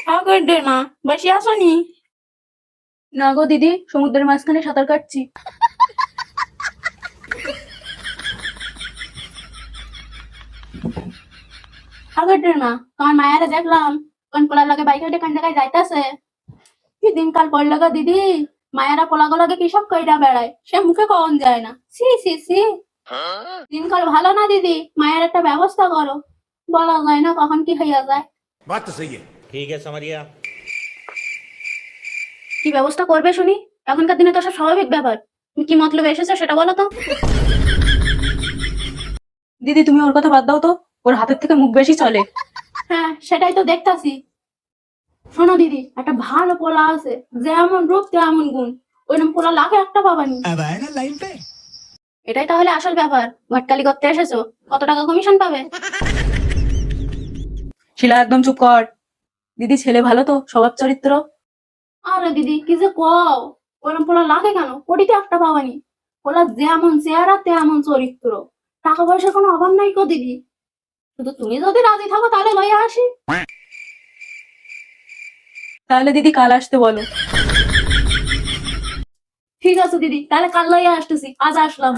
সাগরের মা বসে আসো নি? না গো দিদি, সমুদ্রের মাঝখানে সাঁতার কাটছি। সাগরের মা, তোমার মায়েরা দেখলাম কোন পোলার লগে বাইক হেঁটে কোন জায়গায় যাইতাছে। কি দিনকাল পড়ল গো দিদি, মায়েরা পোলাগুলোকে কি সব কইরা বেড়ায়, সে মুখে কখন যায় না। সি সি সি, দিনকাল ভালো না দিদি, মায়ের একটা ব্যবস্থা করো। বলা যায় না কখন কি হইয়া যায়। बात तो सही है। ठीक है समरिया। কি ব্যবস্থা করবে শুনি? এখনকার দিনে তো সব স্বাভাবিক ব্যাপার। তুমি কি মতলবে এসেছো সেটা বলো তো। দিদি তুমি ওর কথা বাদ দাও তো, ওর হাতের থেকে মুখ বেশি চলে। হ্যাঁ সেটাই তো দেখতাছি। শোনো দিদি, একটা ভালো পোলা আছে, যেমন রূপ তেমন গুণ, ওইরকম পোলা লাখে একটা পাবানি। अब आए ना लाइन पे। এটাই তাহলে আসল ব্যাপার। ঘটকালি করতে এসেছো, কত টাকা কমিশন পাবে? শিলা একদম চুপ কর। দিদি ছেলে ভালো তো, স্বভাব চরিত্র। আরে দিদি কি যে কও, ওরম পোলা লাগে কেন, কোটিতে একটা পাবানি। পোলা যেমন চেহারা তেমন চরিত্র, টাকা পয়সার কোনো অভাব নাই গো দিদি। শুধু তুমি যদি রাজি থাকো তাহলে লইয়া আসি। তাহলে দিদি কাল আসতে বলো। ঠিক আছে দিদি, তাহলে কাল লইয়া আসতেছি, আজ আসলাম।